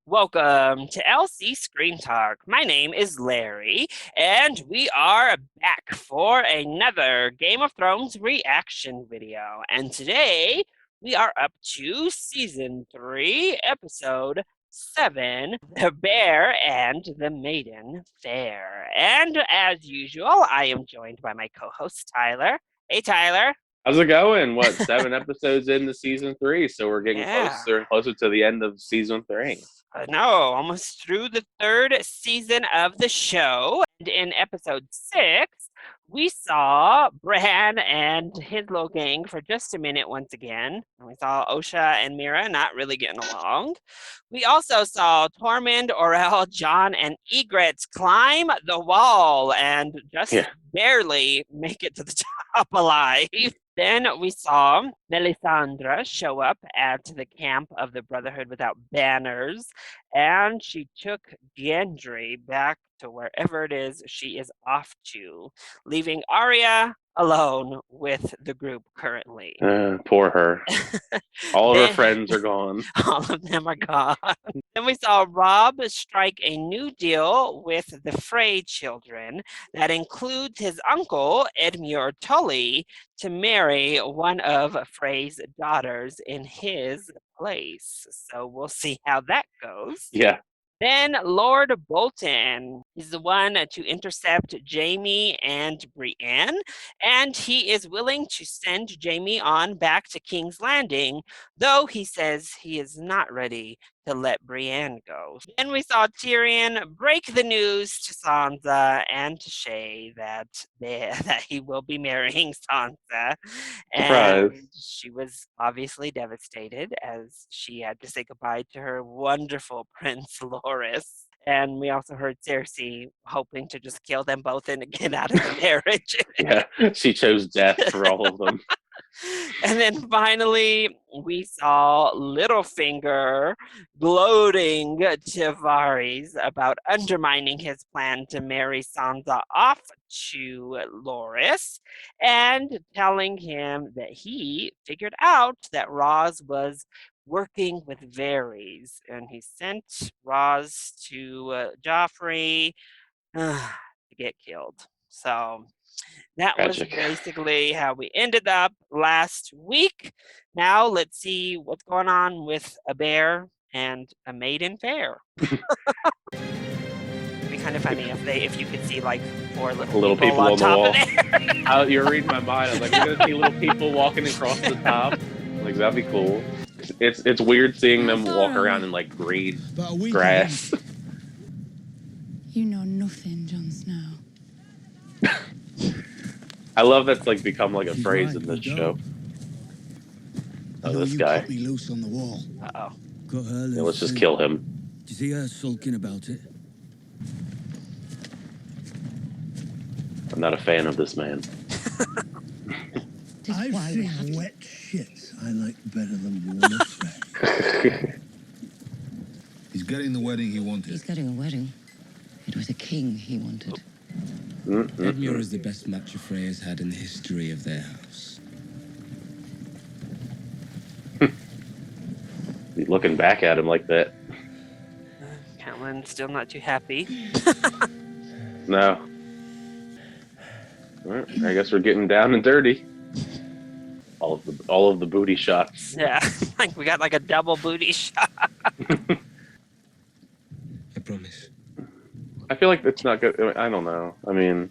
Welcome to LC Screen Talk. My name is Larry, and we are back for another Game of Thrones reaction video. And today we are up to Season 3, Episode 7, The Bear and the Maiden Fair. And as usual, I am joined by my co-host Tyler. Hey, Tyler. How's it going? What, 7 episodes into season 3? So we're getting Yeah. closer and closer to the end of season 3. I know, almost through the third season of the show. And in episode 6, we saw Bran and his little gang for just a minute once again. And we saw Osha and Mira not really getting along. We also saw Tormund, Orell, Jon, and Egret climb the wall and just barely make it to the top alive. Then we saw Melisandre show up at the camp of the Brotherhood Without Banners, and she took Gendry back to wherever it is she is off to, leaving Arya alone with the group currently. Poor her. All of her friends are gone. All of them are gone. Then we saw Robb strike a new deal with the Frey children that includes his uncle, Edmure Tully, to marry one of Frey's daughters in his place. So we'll see how that goes. Yeah. Then Lord Bolton is the one to intercept Jaime and Brienne, and he is willing to send Jaime on back to King's Landing, though he says he is not ready to let Brienne go. Then we saw Tyrion break the news to Sansa and to Shae that he will be marrying Sansa. And she was obviously devastated as she had to say goodbye to her wonderful Prince Loras. And we also heard Cersei hoping to just kill them both and get out of the marriage. Yeah, she chose death for all of them. And then finally, we saw Littlefinger gloating to Varys about undermining his plan to marry Sansa off to Loras and telling him that he figured out that Ros was working with Varys, and he sent Ros to Joffrey to get killed. So that Tragic. was basically how we ended up last week. Now let's see what's going on with a bear and a maiden fair. It'd be kind of funny if you could see like 4 little people on top of there. You're reading my mind. I was like, we're gonna see little people walking across the top. Like, that'd be cool. It's weird seeing them walk around in like green grass. You know nothing, Jon Snow. I love that's like become like a phrase in this show. Oh, this guy. Cut me loose on the wall. Uh-oh. Cut her loose. Yeah, let's just kill him. Do you see her sulking about it? I'm not a fan of this man. I've seen wet shit I like better than warm affection. He's getting the wedding he wanted. He's getting a wedding. It was a king he wanted. Edmure is the best match a Frey has had in the history of their house. He's looking back at him like that. Catelyn's still not too happy. No. Well, I guess we're getting down and dirty. All of the booty shots. Yeah, like we got like a double booty shot. I promise. I feel like it's not good. I don't know. I mean,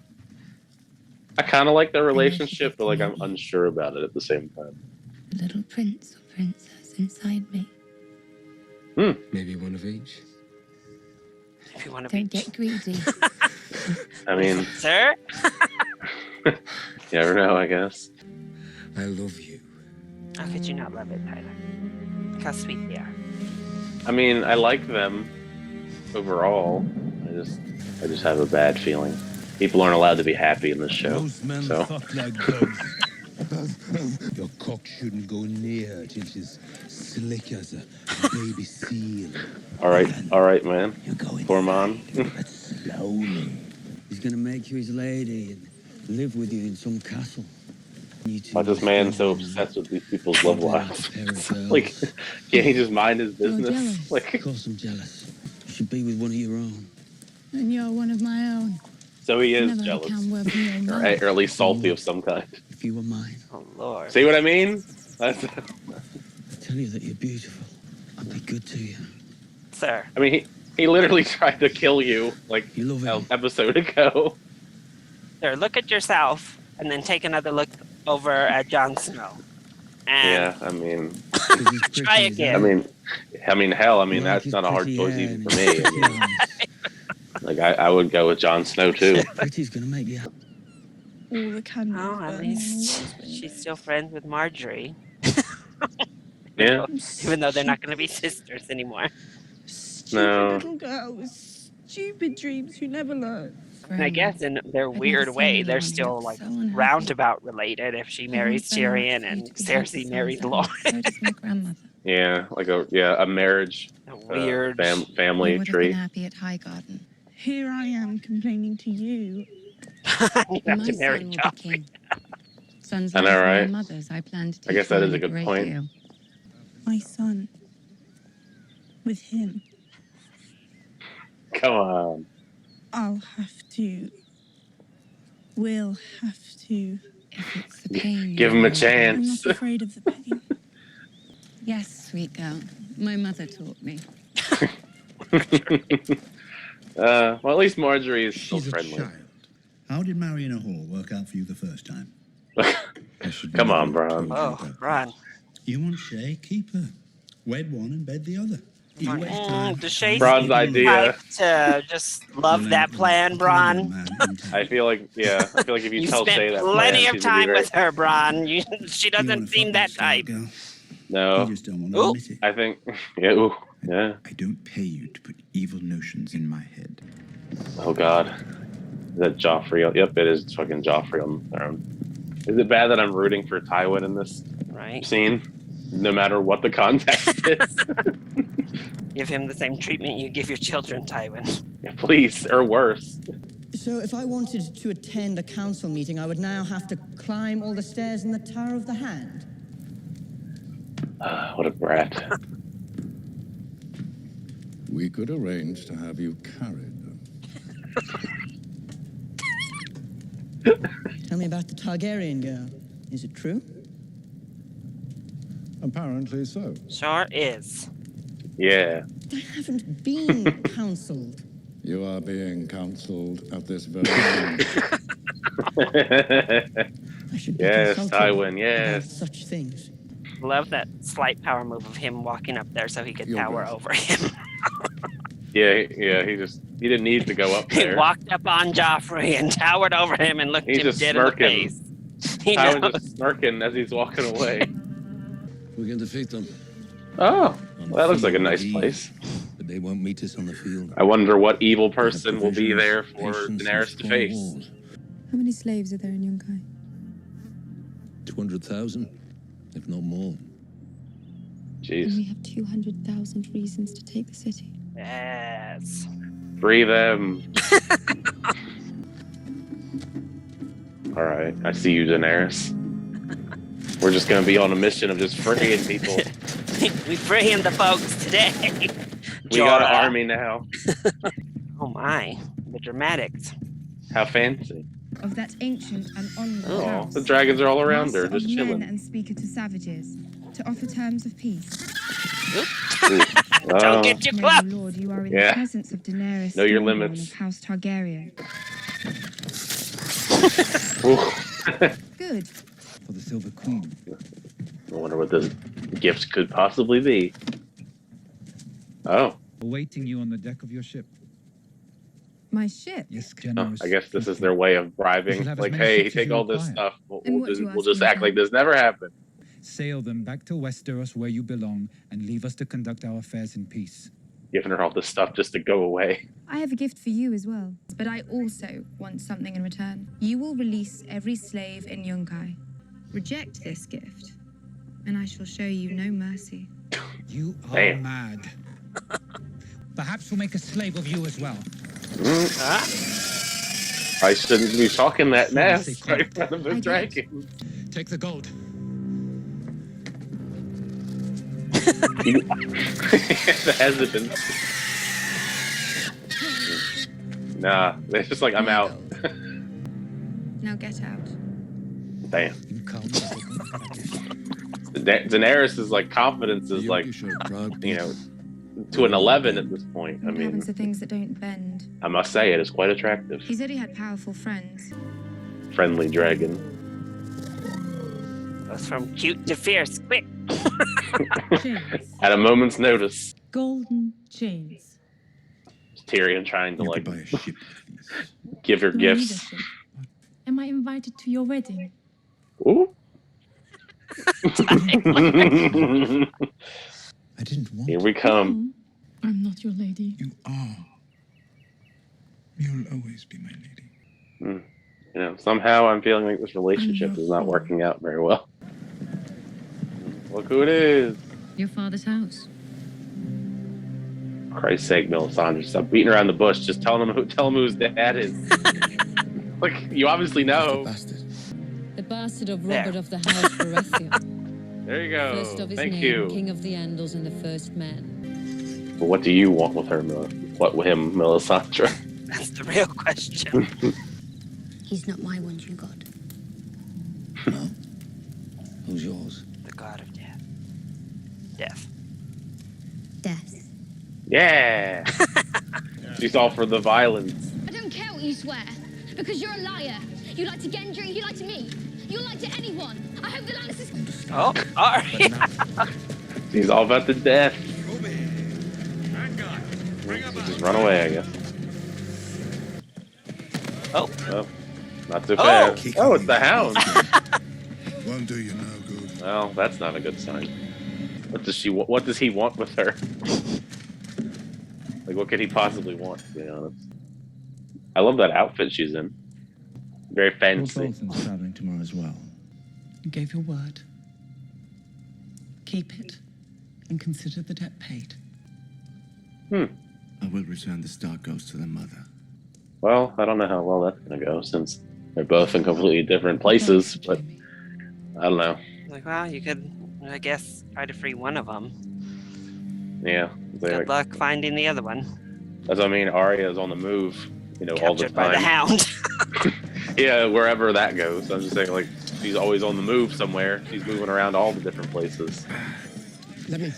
I kind of like their relationship, but like I'm unsure about it at the same time. A little prince or princess inside me. Maybe one of each. If you want to Don't get greedy. I mean, sir. you never know, I guess. I love you. How could you not love it, Tyler? Look how sweet they are. I mean, I like them overall. I just have a bad feeling. People aren't allowed to be happy in this show. Most men So fuck like dogs. Your cock shouldn't go near her till she's slick as a baby seal. all right, man. You're going Poor man. but slowly. He's gonna make you his lady and live with you in some castle. Why is this man so obsessed with these people's love lives? Like, can't he just mind his business? jealous. Like, Of course I'm jealous. You should be with one of your own. And you're one of my own. so he is Never had a jealous, cam word from your own or mother. at least salty of some kind. If you were mine, Oh, Lord. See what I mean? That's, I tell you that you're beautiful. I'd be good to you. Sir. I mean, he literally tried to kill you like You love an him. episode ago. Sir, look at yourself and then take another look over at Jon Snow. And Yeah, I mean, Try again. hell, that's not a hard choice even for me. I mean, like, I would go with Jon Snow too. Pretty's gonna make you. All the candles. Oh, at least she's still friends with Marjorie. Yeah. Even though they're not going to be sisters anymore. No. Little girl with stupid dreams who never learn. And I guess in their never weird seen way, anyone they're look still so like unhappy. roundabout related if she marries Everyone's Tyrion so and happy to be happy Cersei for marries someone. Lauren. So does my grandmother. Yeah, like a marriage A weird. family I would have tree. been happy at Highgarden. Here I am complaining to you. You have My to marry son will be Joffrey. king. Sons I know, learn from their right? mothers. I plan to teach I guess that them is a a good great point. deal. My son. With him. Come on. I'll have to. We'll have to. If it's the pain Give you're him a worried about. I'm chance. not afraid of the pain. Yes, sweet girl. My mother taught me. Well, at least Marjorie is still She's a friendly. child. How did marrying a whore work out for you the first time? I should Come never on, have Bron. told you Oh, about Bron. that. You want Shay? Keep her. Wed one and bed the other. You waste time. Does Shay Bron's seem the idea. type to just love that plan, Bron? I feel like if you You tell spent Shay that plenty plan, of she's gonna be time very. with her, Bron. She doesn't seem that type. You No, just don't want to Ooh. admit it. I think. Yeah, ooh, yeah. I don't pay you to put evil notions in my head. Oh God, is that Joffrey? Yep, it is fucking Joffrey on the throne. Is it bad that I'm rooting for Tywin in this Right? scene, no matter what the context is? Give him the same treatment you give your children, Tywin. Yeah, please, or worse. So if I wanted to attend a council meeting, I would now have to climb all the stairs in the Tower of the Hand. What a brat. We could arrange to have you carried. Tell me about the Targaryen girl. Is it true? Apparently so. Sure is. Yeah. I haven't been counseled. You are being counseled at this very moment. I should be Yes, consulted Tywin, about yes. such things. Love that slight power move of him walking up there so he could You're tower right. over him. Yeah, he didn't need to go up He there. walked up on Joffrey and towered over him and looked He's him just dead smirking. in the face. He Tywin knows. just smirking as he's walking away. We can defeat them. Oh, well, that looks like a nice place. But they won't meet us on the field. I wonder what evil person will be there for Daenerys to face. How many slaves are there in Yunkai? 200,000, if not more. And Jeez. we have 200,000 reasons to take the city. Yes. Free them. All right, I see you, Daenerys. We're just gonna be on a mission of just freeing people. We freeing the folks today. We got an Jorah. army now. Oh my, the dramatics. How fancy. Of that ancient and honourable Oh, house, the dragons are all around master her, just of men chilling. and speaker to savages, to offer terms of peace. Oh, Don't get too Know, close. Lord, you are in Yeah. the presence of Daenerys, Know your Stormborn limits. of House Targaryen. ooh. Good. For the Silver Queen. I wonder what this gift could possibly be. Oh, Awaiting you on the deck of your ship. My ship. Yes, oh, generous. I guess this is their way of You bribing. should have as Like, many hey, ships as take you all this require. stuff. We'll, And we'll what just, do you we'll ask just in act like return? this never happened. Sail them back to Westeros where you belong and leave us to conduct our affairs in peace. Giving her all this stuff just to go away. I have a gift for you as well, but I also want something in return. You will release every slave in Yunkai. Reject this gift, and I shall show you no mercy. You are Damn. mad. Perhaps we'll make a slave of you as well. I shouldn't be talking that mess Fancy right in front of the I get it. dragon. Take the gold. The hesitance. Nah, it's just like I'm My out. gold. Now get out. Damn. You calm Daenerys' like confidence is like, you know, to an 11 at this point. I What mean, happens to things that don't bend? I must say it is quite attractive. He said he had powerful friends. Friendly dragon. Goes from cute to fierce, quick. Chains. At a moment's notice. Golden chains. Tyrion trying to You like could buy a ship. give her Do I need a gifts. ship? Am I invited to your wedding? Ooh. I didn't want Here we come. No, I'm not your lady. You are. You'll always be my lady. You know, somehow I'm feeling like this relationship is not working out very well. Look who it is. Your father's house. For Christ's sake, Melisandre, stop beating around the bush. Just tell him who his dad is. Like, you obviously know. The bastard of There. Robert of the House Baratheon. There you go. First of his Thank name, you. King of the Andals and the first man. But what do you want with her, what with him, Melisandre? That's the real question. He's not my wanting god. No. Who's yours? The god of death. Death. Death. Yeah. She's all for the violence. I don't care what you swear, because you're a liar. You lied to Gendry, you lied to me. You lied to anyone. I hope the Lannisters... Oh, all right. She's all about the death. Just run away, I guess. Oh. Well, not too fast. Oh, it's the hound. Won't do you no good. Well, that's not a good sign. What does he want with her? Like, what could he possibly want, to be honest? I love that outfit she's in. Very fancy. Bolton's traveling tomorrow as well. You gave your word. Keep it and consider the debt paid. I will return the Stark Ghost to their mother. Well, I don't know how well that's gonna go since they're both in completely different places, but I don't know. Like, well, you could, I guess, try to free one of them. Yeah. Good luck finding the other one. That's what I mean. Arya is on the move, you know, all the Captured by the time. hound. Yeah, wherever that goes. I'm just saying, like, she's always on the move somewhere. She's moving around all the different places. Let me.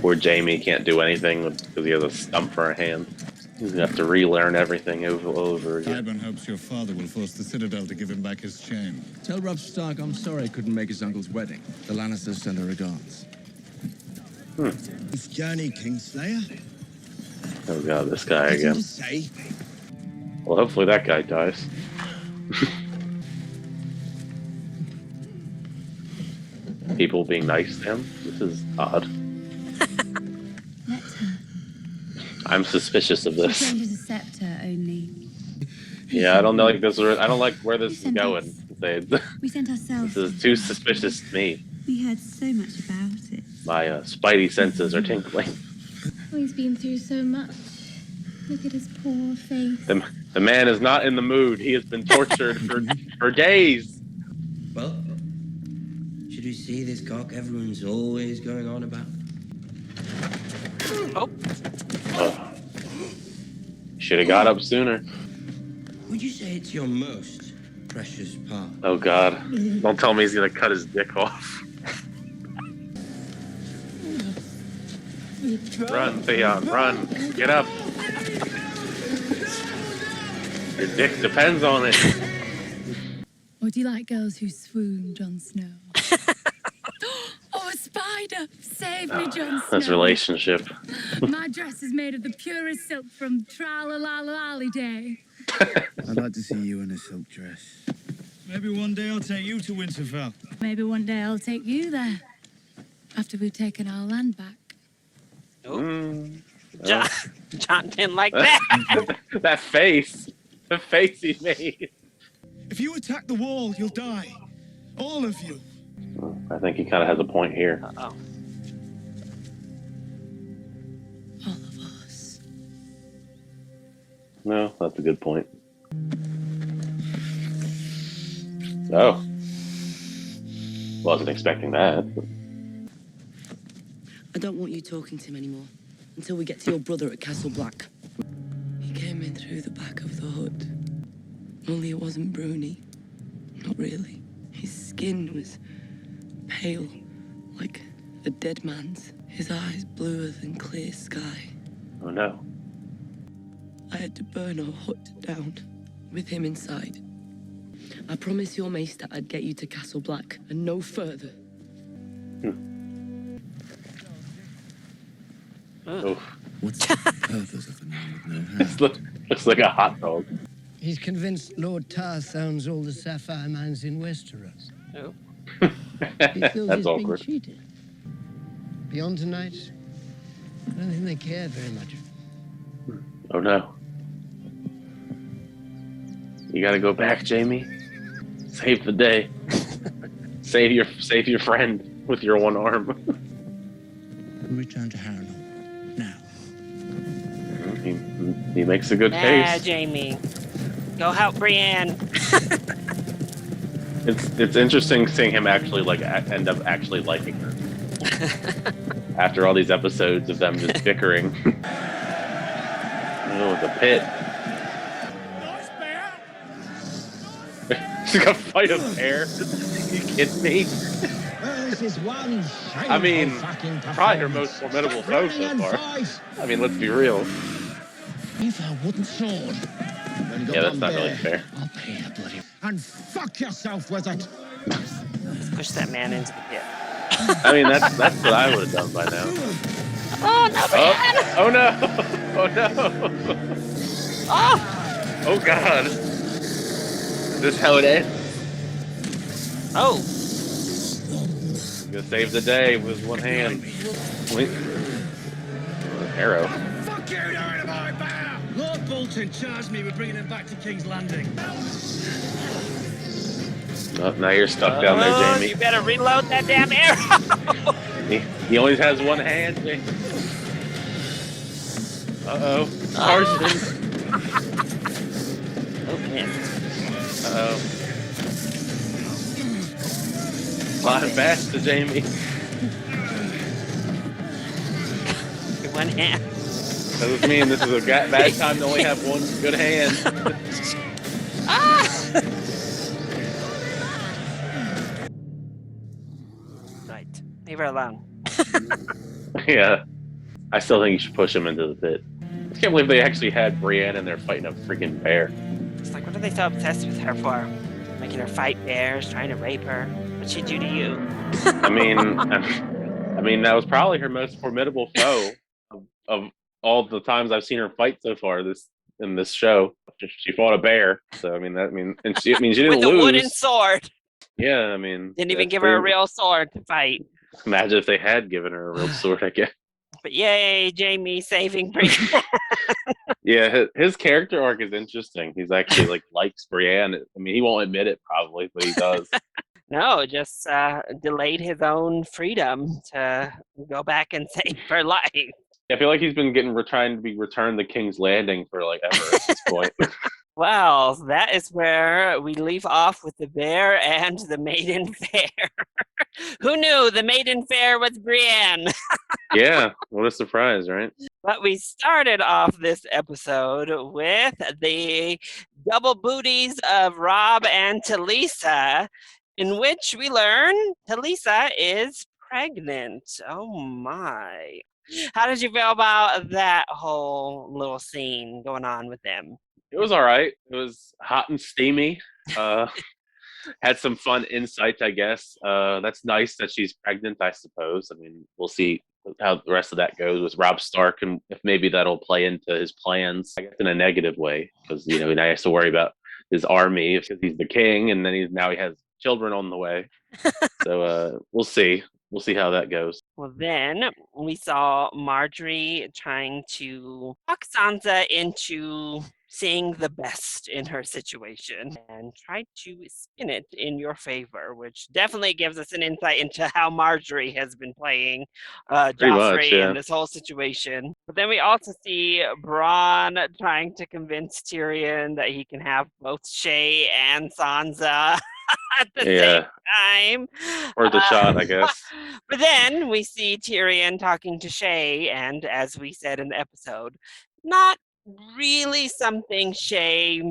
Poor Jamie can't do anything because he has a stump for a hand. He's gonna have to relearn everything over again. Tywin hopes your father will force the Citadel to give him back his chain. Tell Robb Stark I'm sorry I couldn't make his uncle's wedding. The Lannisters send their regards. It's Journey, Kingslayer. Oh god, this guy again. Say. Well, hopefully that guy dies. People being nice to him. This is odd. Let her. I'm suspicious of She this. claimed as a scepter only. Yeah, I don't like this. I don't like where this is going. We sent ourselves. This is too suspicious to me. We heard so much about it. My spidey senses are tingling. Oh, he's been through so much. Look at his poor face. The man is not in the mood. He has been tortured for days. Well, should we see this cock everyone's always going on about? Oh. Should have got up sooner. Would you say it's your most precious part? Oh god. Don't tell me he's gonna cut his dick off. Run, Theon, run. Get up. Your dick depends on it. Or do you like girls who swoon, Jon Snow? Oh, a spider! Save me, Jon Snow! This relationship. My dress is made of the purest silk from Tra-la-la-la-lally Day. I'd like to see you in a silk dress. Maybe one day I'll take you to Winterfell. Maybe one day I'll take you there. After we've taken our land back. John didn't like that. That face. The face he made. If you attack the wall, you'll die. All of you. I think he kind of has a point here. Uh-oh. All of us. No, that's a good point. Oh, wasn't expecting that. I don't want you talking to him anymore until we get to your brother at Castle Black. He came in through the back of the hut. Only it wasn't Bruni. Not really. His skin was pale, like a dead man's. His eyes bluer than clear sky. Oh no. I had to burn our hut down with him inside. I promised your maester I'd get you to Castle Black and no further. Oh. What's the purpose of a man with no hands? Looks like a hot dog. He's convinced Lord Tarth owns all the sapphire mines in Westeros. Oh. He feels That's he's awkward. been cheated. Beyond tonight, I don't think they care very much. Oh no. You gotta go back, Jamie. Save the day. save your friend with your one arm. We return to Harrenhal now. He makes a good case. Jamie. Go help Brienne. It's interesting seeing him actually end up actually liking her. After all these episodes of them just bickering. Oh, the pit. She's gonna fight a bear. You kidding me? This is one I mean, probably her most formidable foe so far. I mean, let's be real. If a wooden sword. Yeah, that's not really fair. I'll pay you bloody. And fuck yourself with it. Let's push that man into the pit. I mean, that's what I would have done by now. Oh, no, Brienne! Oh no! Oh no! Oh! Oh god! Is this how it ends? Oh. Gonna save the day with one hand. Wait. Arrow. Fuck you doing about it, bear? Lord Bolton charged me with bringing him back to King's Landing. Oh, now you're stuck down there, Jamie. You better reload that damn arrow. He only has one hand, Jamie. Uh-oh. Tarzan. Okay. Uh-oh. Flying fast to Jamie. One hand. That doesn't mean this is a bad time to only have one good hand. Right. Leave her alone. Yeah. I still think you should push him into the pit. I can't believe they actually had Brienne and they're fighting a freaking bear. It's like, what are they so obsessed with her for? Making her fight bears, trying to rape her. What'd she do to you? I mean, that was probably her most formidable foe of all the times I've seen her fight so far in this show. She fought a bear, so I mean she didn't With a lose. wooden sword. Yeah, I mean, Didn't even give her a real sword to fight. Imagine if they had given her a real sword, I guess. But yay, Jamie saving Brienne. Yeah, his character arc is interesting. He's actually likes Brienne. I mean, he won't admit it probably, but he does. No, just delayed his own freedom to go back and save her life. I feel like he's been trying to be returned to King's Landing for ever at this point. Well, that is where we leave off with the bear and the Maiden Fair. Who knew the Maiden Fair was Brienne? Yeah, what a surprise, right? But we started off this episode with the double booties of Rob and Talisa, in which we learn Talisa is pregnant. Oh my. How did you feel about that whole little scene going on with them? It was all right. It was hot and steamy. Had some fun insights, I guess. That's nice that she's pregnant, I suppose. I mean, we'll see how the rest of that goes with Rob Stark and if maybe that'll play into his plans, I guess, in a negative way, because now he has to worry about his army because he's the king, and then now he has children on the way. So we'll see. We'll see how that goes. Well, then we saw Marjorie trying to talk Sansa into seeing the best in her situation and tried to spin it in your favor, which definitely gives us an insight into how Marjorie has been playing Joffrey in this whole situation. But then we also see Bronn trying to convince Tyrion that he can have both Shay and Sansa. at the Yeah. same time. Worth a shot, I guess. But then we see Tyrion talking to Shay, and as we said in the episode, not really something Shay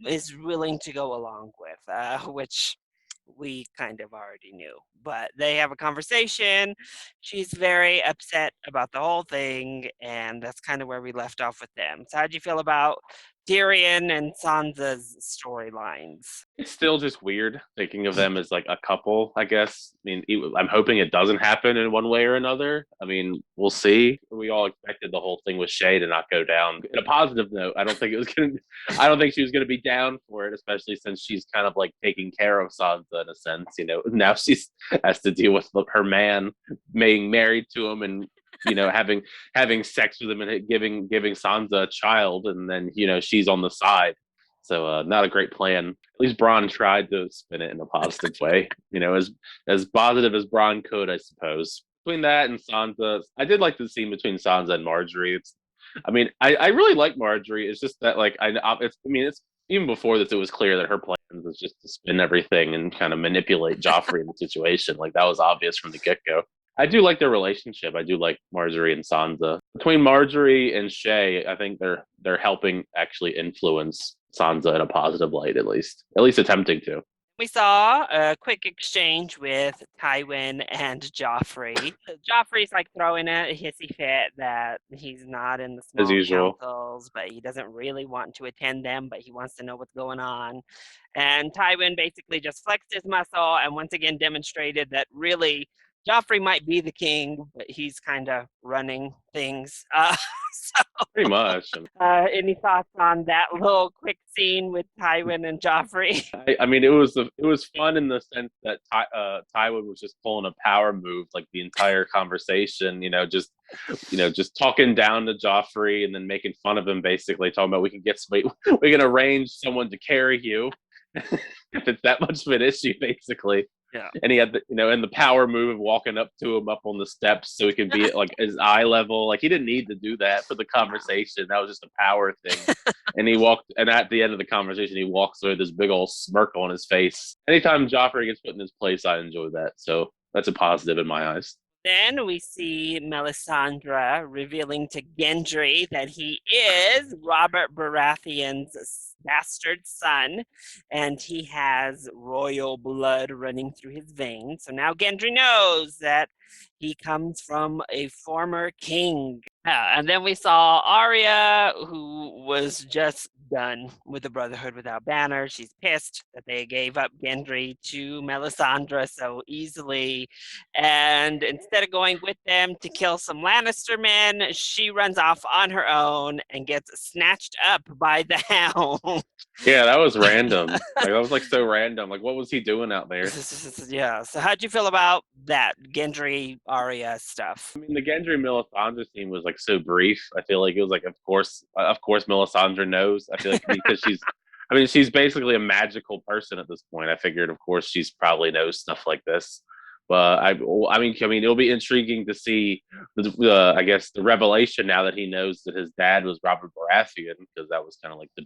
is willing to go along with, which we kind of already knew. But they have a conversation. She's very upset about the whole thing, and that's kind of where we left off with them. So, how do you feel about Tyrion and Sansa's storylines? It's still just weird thinking of them as like a couple, I guess. I mean, I'm hoping it doesn't happen in one way or another. I mean, we'll see. We all expected the whole thing with Shay to not go down. In a positive note, I don't think I don't think she was gonna be down for it, especially since she's kind of like taking care of Sansa in a sense. Now she's has to deal with her man being married to him and having sex with him and giving Sansa a child, and then she's on the side. So not a great plan. At least Bronn tried to spin it in a positive way. As positive as Bronn could, I suppose. Between that and Sansa, I did like the scene between Sansa and Marjorie. I really like Marjorie. It's just that it's even before this, it was clear that her plan was just to spin everything and kind of manipulate Joffrey in the situation. Like that was obvious from the get go. I do like their relationship. I do like Marjorie and Sansa. Between Marjorie and Shay, I think they're helping actually influence Sansa in a positive light, at least attempting to. We saw a quick exchange with Tywin and Joffrey. Joffrey's like throwing a hissy fit that he's not in the As small usual. councils, but he doesn't really want to attend them, but he wants to know what's going on. And Tywin basically just flexed his muscle and once again demonstrated that really Joffrey might be the king, but he's kind of running things. Pretty much. Any thoughts on that little quick scene with Tywin and Joffrey? It was fun in the sense that Tywin was just pulling a power move like the entire conversation. Just talking down to Joffrey and then making fun of him, basically talking about we can arrange someone to carry you if it's that much of an issue, basically. Yeah. And he had the power move of walking up to him up on the steps so he could be at like his eye level. Like he didn't need to do that for the conversation. That was just a power thing. And at the end of the conversation, he walks with this big old smirk on his face. Anytime Joffrey gets put in his place, I enjoy that. So that's a positive in my eyes. Then we see Melisandre revealing to Gendry that he is Robert Baratheon's bastard son, and he has royal blood running through his veins. So now Gendry knows that he comes from a former king. And then we saw Arya, who was just done with the Brotherhood Without Banner. She's pissed that they gave up Gendry to Melisandre so easily. And instead of going with them to kill some Lannister men, she runs off on her own and gets snatched up by the Hound. Yeah, that was random. That was like so random. Like, what was he doing out there? Yeah. So how'd you feel about that Gendry Arya stuff? I mean, the Gendry Melisandre scene was like so brief. I feel like it was like, of course, Melisandre knows. I feel like because she's basically a magical person at this point. I figured, of course, she's probably knows stuff like this. But I mean, it'll be intriguing to see I guess the revelation now that he knows that his dad was Robert Baratheon, because that was kind of like the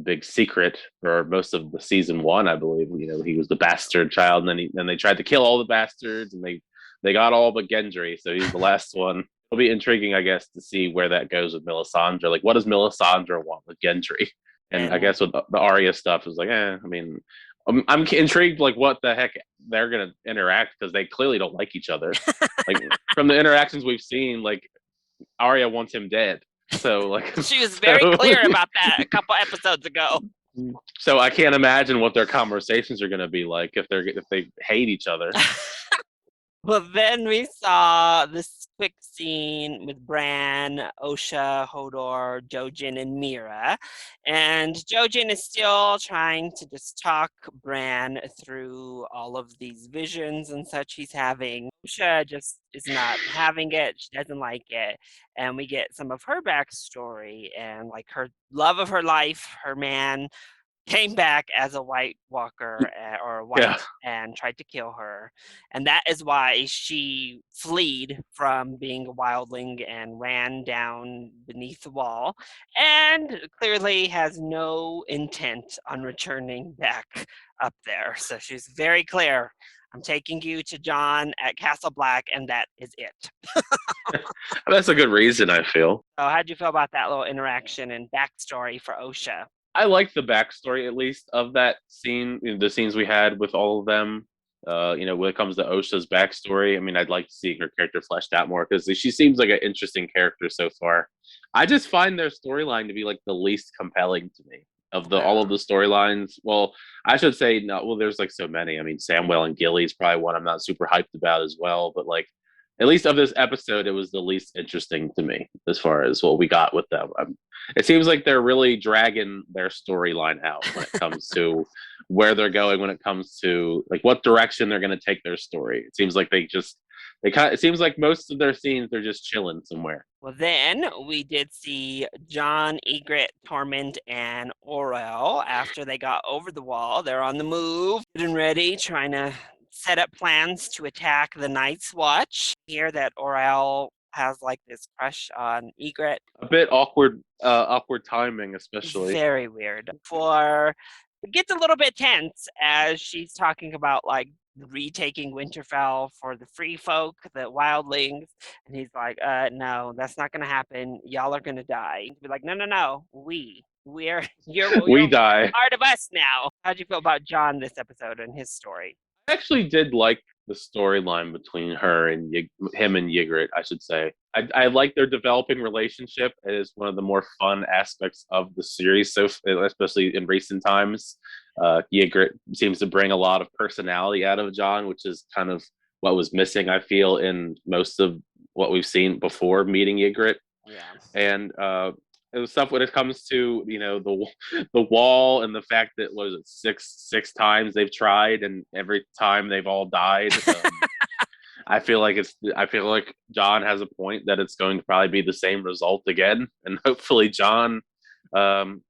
big secret for most of the season one, I believe. He was the bastard child, and then they tried to kill all the bastards, and they got all but Gendry, so he's the last one. It'll be intriguing, I guess, to see where that goes with Melisandre. Like, what does Melisandre want with Gendry? And I guess with the Arya stuff is like, I mean, I'm intrigued, like what the heck they're gonna interact, because they clearly don't like each other. Like from the interactions we've seen, like Arya wants him dead. So like she was very clear about that a couple episodes ago. So I can't imagine what their conversations are going to be like if they hate each other. Well, then we saw this quick scene with Bran, Osha, Hodor, Jojen, and Mira. And Jojen is still trying to just talk Bran through all of these visions and such he's having. Osha just is not having it. She doesn't like it. And we get some of her backstory and like her love of her life, her man came back as a White Walker or White and tried to kill her. And that is why she fled from being a wildling and ran down beneath the wall, and clearly has no intent on returning back up there. So she's very clear. I'm taking you to John at Castle Black, and that is it. That's a good reason, I feel. So how'd you feel about that little interaction and backstory for Osha? I like the backstory, at least, of that scene, the scenes we had with all of them. When it comes to Osha's backstory, I mean, I'd like to see her character fleshed out more because she seems like an interesting character so far. I just find their storyline to be like the least compelling to me of all of the storylines. Well, I should say no. Well, there's like so many. I mean, Samwell and Gilly is probably one I'm not super hyped about as well. But like, at least of this episode, it was the least interesting to me as far as what we got with them. It seems like they're really dragging their storyline out when it comes to where they're going, when it comes to like what direction they're going to take their story. It seems like it seems like most of their scenes they're just chilling somewhere. Well, then we did see John, Egret, Tormund, and Orel after they got over the wall. They're on the move, getting ready, trying to set up plans to attack the Night's Watch. Hear that Orel has like this crush on Egret. A bit awkward timing, especially. Very weird. It gets a little bit tense as she's talking about like retaking Winterfell for the free folk, the wildlings, and he's like, no, that's not gonna happen. Y'all are gonna die. Be like, no, we're we die. Part of us now. How'd you feel about John this episode and his story? I actually did like the storyline between her and him and Ygritte, I should say. I like their developing relationship. It is one of the more fun aspects of the series, so especially in recent times. Ygritte seems to bring a lot of personality out of John, which is kind of what was missing, I feel, in most of what we've seen before meeting Ygritte. Yeah. And it was stuff when it comes to the wall and the fact that was it six times they've tried and every time they've all died. I feel like John has a point that it's going to probably be the same result again, and hopefully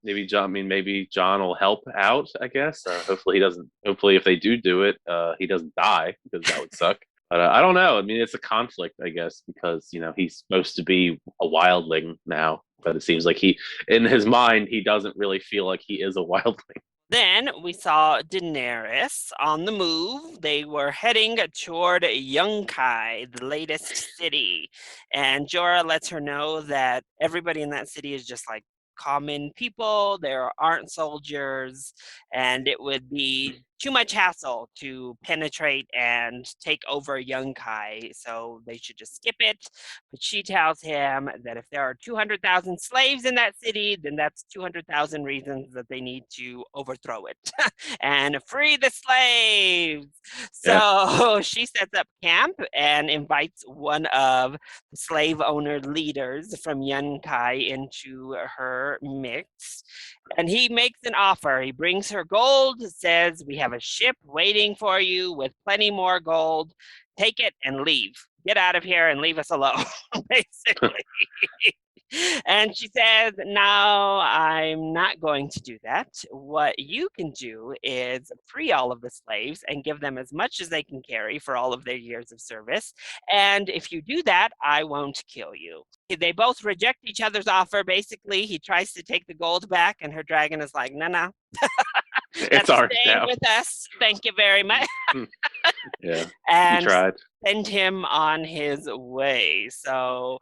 maybe John will help out. I guess hopefully he doesn't. Hopefully if they do it, he doesn't die because that would suck. But I don't know. I mean, it's a conflict, I guess, because he's supposed to be a wildling now, but it seems like in his mind, he doesn't really feel like he is a wildling. Then we saw Daenerys on the move. They were heading toward Yunkai, the latest city, and Jorah lets her know that everybody in that city is just like common people. There aren't soldiers, and it would be too much hassle to penetrate and take over Yunkai, so they should just skip it. But she tells him that if there are 200,000 slaves in that city, then that's 200,000 reasons that they need to overthrow it and free the slaves. So she sets up camp and invites one of the slave owner leaders from Yunkai into her mix. And he makes an offer. He brings her gold, says, we have a ship waiting for you with plenty more gold. Take it and leave. Get out of here and leave us alone, basically. And she says, no, I'm not going to do that. What you can do is free all of the slaves and give them as much as they can carry for all of their years of service. And if you do that, I won't kill you. They both reject each other's offer. Basically, he tries to take the gold back, and her dragon is like, no. It's ours now. With us. Thank you very much. Yeah, and he tried. Send him on his way. So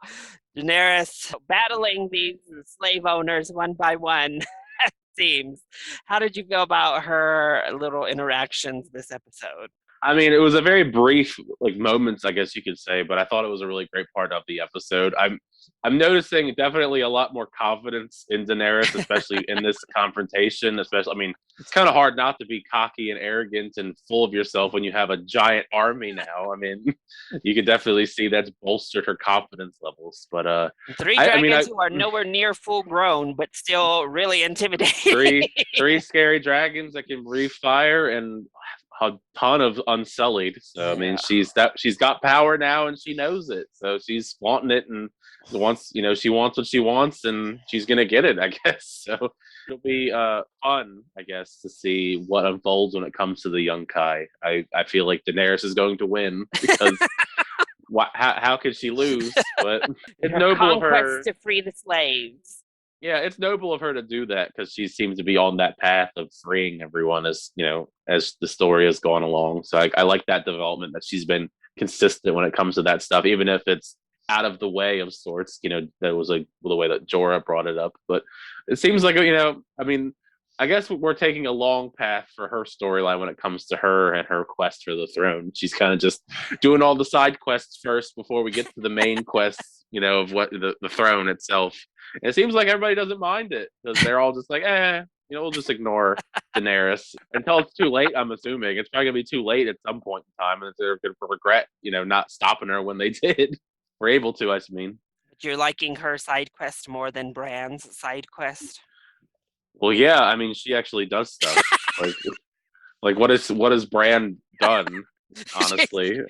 Daenerys battling these slave owners one by one, it seems. How did you feel about her little interactions this episode? I mean, it was a very brief, moments, I guess you could say, but I thought it was a really great part of the episode. I'm noticing definitely a lot more confidence in Daenerys, especially in this confrontation. Especially, I mean, it's kind of hard not to be cocky and arrogant and full of yourself when you have a giant army now. I mean, you could definitely see that's bolstered her confidence levels. But three dragons who are nowhere near full grown, but still really intimidating. three scary dragons that can breathe fire and a ton of Unsullied. So I mean, she's got power now, and she knows it. So she's wanting it, and wants she wants what she wants, and she's gonna get it, I guess. So it'll be fun, I guess, to see what unfolds when it comes to the young Kai. I feel like Daenerys is going to win because how could she lose? But it's Her noble of conquest her. to free the slaves. Yeah, it's noble of her to do that because she seems to be on that path of freeing everyone as as the story has gone along. So I like that development that she's been consistent when it comes to that stuff, even if it's out of the way of sorts. That was like the way that Jorah brought it up, but it seems like I mean, I guess we're taking a long path for her storyline when it comes to her and her quest for the throne. She's kind of just doing all the side quests first before we get to the main quests, of what the throne itself. And it seems like everybody doesn't mind it because they're all just like, we'll just ignore Daenerys until it's too late. I'm assuming it's probably gonna be too late at some point in time, and they're gonna regret, not stopping her when they did. We're able to, I mean. But you're liking her side quest more than Bran's side quest? Well, yeah, I mean, she actually does stuff. like what has Bran done? Honestly.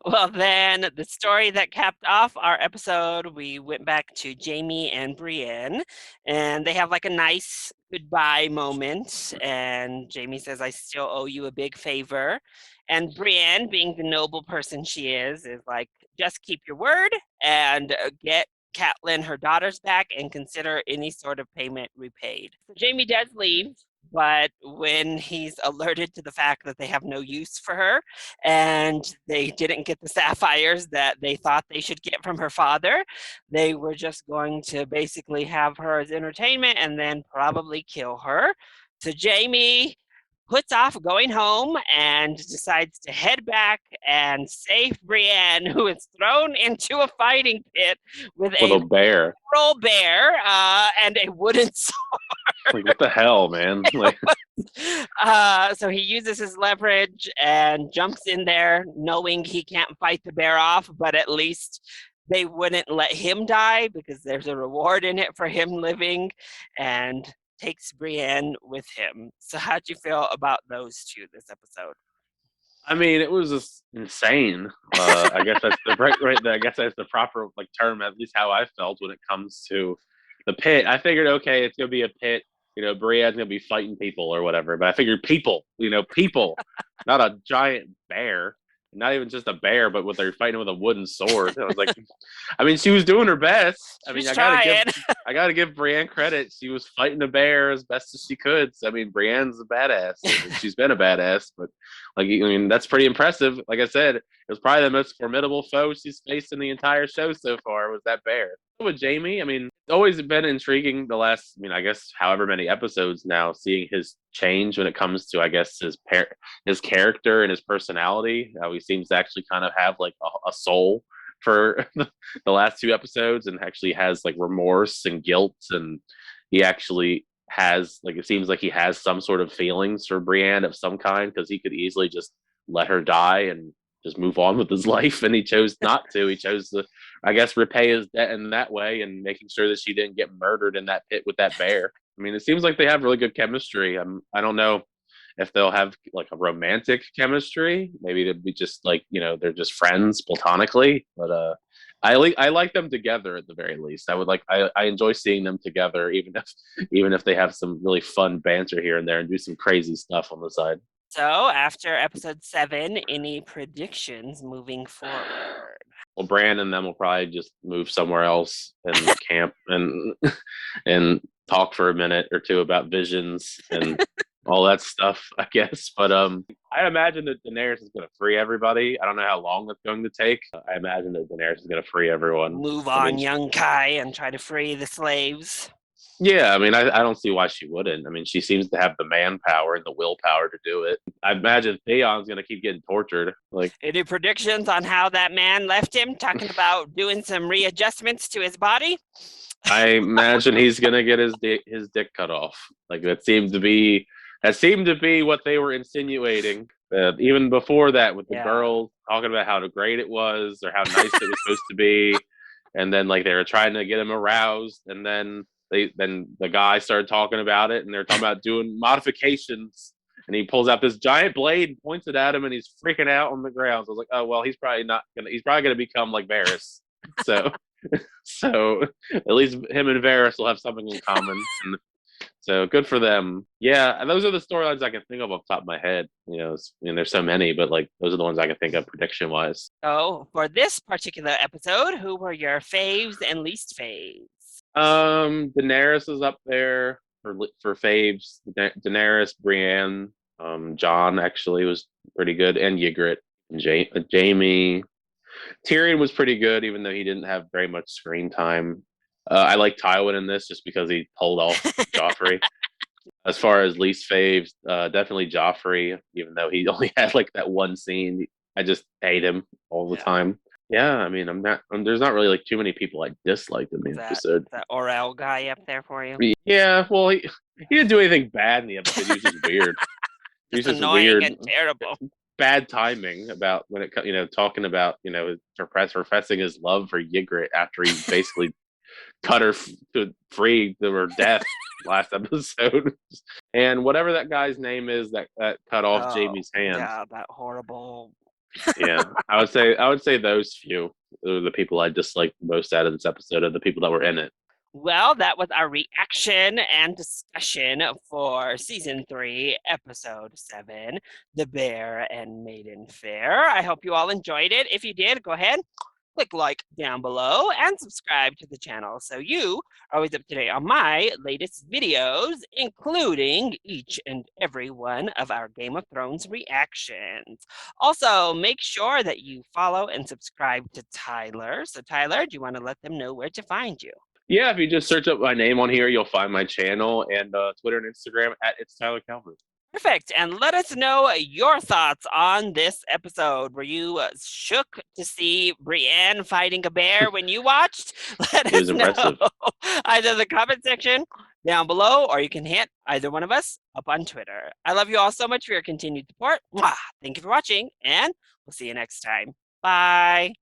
Well, then the story that capped off our episode, we went back to Jamie and Brienne, and they have like a nice goodbye moment. And Jamie says, "I still owe you a big favor." And Brienne, being the noble person she is like, "Just keep your word and get Catelyn her daughters back and consider any sort of payment repaid." So Jamie does leave, but when he's alerted to the fact that they have no use for her and they didn't get the sapphires that they thought they should get from her father, they were just going to basically have her as entertainment and then probably kill her. So Jamie puts off going home and decides to head back and save Brienne, who is thrown into a fighting pit with a bear. Bear and a wooden sword. Like, what the hell, man? Like, so he uses his leverage and jumps in there, knowing he can't fight the bear off, but at least they wouldn't let him die because there's a reward in it for him living, and takes Brienne with him. So how'd you feel about those two this episode? I mean, it was just insane. I guess that's the right. I guess that's the proper term, at least how I felt when it comes to the pit. I figured, okay, it's gonna be a pit. Brienne's gonna be fighting people or whatever. But I figured people, not a giant bear. Not even just a bear, but they're fighting with a wooden sword. I was like, I mean, she was doing her best. I mean, I gotta give Brienne credit. She was fighting a bear as best as she could. So, I mean, Brienne's a badass. She's been a badass, but that's pretty impressive. Like I said, it was probably the most formidable foe she's faced in the entire show so far was that bear. With Jamie, I mean, it's always been intriguing the last, I guess, however many episodes now, seeing his change when it comes to, I guess, his character and his personality. How he seems to actually kind of have a soul for the last two episodes, and actually has remorse and guilt, and he actually has it seems like he has some sort of feelings for Brienne of some kind, because he could easily just let her die and just move on with his life, and he chose not to. He chose to, I guess, repay his debt in that way, and making sure that she didn't get murdered in that pit with that bear. I mean, it seems like they have really good chemistry. I don't know if they'll have a romantic chemistry. Maybe it'd be just they're just friends platonically. But I like them together at the very least. I enjoy seeing them together, even if they have some really fun banter here and there and do some crazy stuff on the side. So after episode 7, any predictions moving forward? Well, Bran and them will probably just move somewhere else and camp and talk for a minute or two about visions and all that stuff, I guess. But I imagine that Daenerys is going to free everybody. I don't know how long that's going to take. I imagine that Daenerys is going to free everyone. Move on, young Kai, and try to free the slaves. Yeah, I mean, I don't see why she wouldn't. I mean, she seems to have the manpower and the willpower to do it. I imagine Theon's going to keep getting tortured. Any predictions on how that man left him, talking about doing some readjustments to his body? I imagine he's going to get his dick cut off. That seemed to be what they were insinuating. Even before that, with the girl talking about how great it was or how nice it was supposed to be. And then they were trying to get him aroused, and then the guy started talking about it, and they're talking about doing modifications And he pulls out this giant blade, and points it at him, and he's freaking out on the ground. So I was like, oh well, he's probably gonna become like Varys. So so at least him and Varys will have something in common. And so good for them. Yeah, and those are the storylines I can think of off the top of my head. There's so many, but like those are the ones I can think of prediction wise. So for this particular episode, who were your faves and least faves? Daenerys is up there for faves. Daenerys, Brienne, John actually was pretty good, and Ygritte, and Jamie. Tyrion was pretty good, even though he didn't have very much screen time. I like Tywin in this just because he pulled off Joffrey. As far as least faves, definitely Joffrey, even though he only had like that one scene. I just hate him all the time. Yeah, I mean, there's not really like too many people I disliked in the episode. That Orel guy up there for you? Yeah, well, he didn't do anything bad in the episode. He was just weird. He was just annoying weird and terrible. Bad timing about when it talking about professing his love for Ygritte after he basically cut her free to her death last episode. And whatever that guy's name is that cut off Jamie's hand. Yeah, that horrible. Yeah, I would say those few are the people I disliked most out of this episode, of the people that were in it. Well, that was our reaction and discussion for season 3, episode 7, The Bear and Maiden Fair. I hope you all enjoyed it. If you did, go ahead, click like down below and subscribe to the channel so you are always up to date on my latest videos, including each and every one of our Game of Thrones reactions. Also, make sure that you follow and subscribe to Tyler. So Tyler, do you want to let them know where to find you? Yeah, if you just search up my name on here, you'll find my channel, and Twitter and Instagram at It's Tyler Calvert. Perfect. And let us know your thoughts on this episode. Were you shook to see Brienne fighting a bear when you watched? Let us know either in the comment section down below, or you can hit either one of us up on Twitter. I love you all so much for your continued support. Mwah! Thank you for watching, and we'll see you next time. Bye.